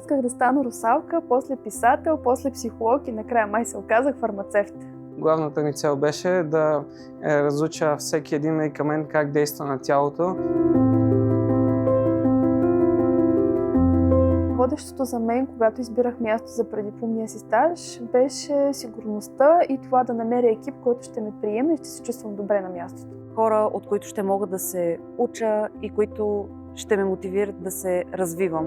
исках да стана русалка, после писател, после психолог и накрая май се оказах фармацевт. Главната ми цел беше да разуча всеки един медикамент как действа на тялото. Водещото за мен, когато избирах място за преддипломния си стаж, беше сигурността и това да намеря екип, който ще ме приеме и ще се чувствам добре на мястото. Хора, от които ще мога да се уча и които ще ме мотивират да се развивам.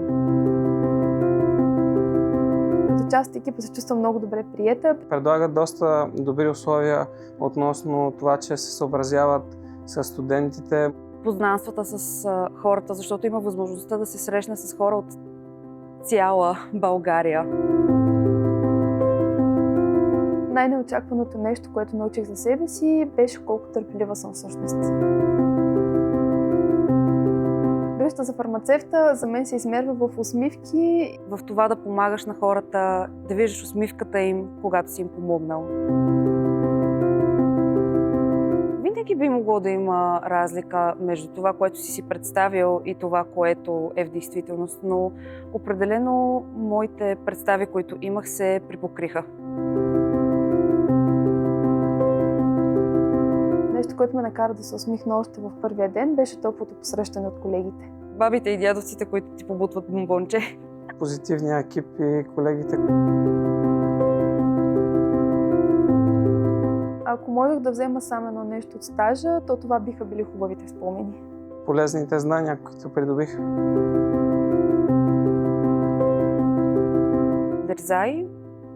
Като част от екипа се чувствам много добре приета. Предлагат доста добри условия относно това, че се съобразяват с студентите. Познанствата с хората, защото има възможността да се срещне с хора от цяла България. Най-неочакваното нещо, което научих за себе си, беше колко търпелива съм всъщност. Грижата за фармацевта за мен се измерва в усмивки. В това да помагаш на хората, да виждаш усмивката им, когато си им помогнал. Винаги би могло да има разлика между това, което си представил и това, което е в действителност, но определено моите представи, които имах, се припокриха. Нещо, което ме накара да се усмихна още в първия ден, беше топлото посрещане от колегите. Бабите и дядовците, които ти побутват бомбонче. Позитивния екип и колегите. Ако можех да взема само едно нещо от стажа, то това биха били хубавите спомени. Полезните знания, които придобих. Дързай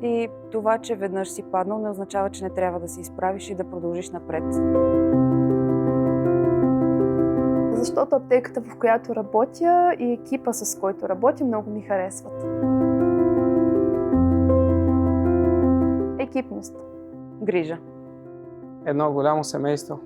и това, че веднъж си паднал, не означава, че не трябва да се изправиш и да продължиш напред. Защото аптеката, в която работя и екипа, с който работя, много ми харесват. Екипност. Грижа. Едно голямо семейство.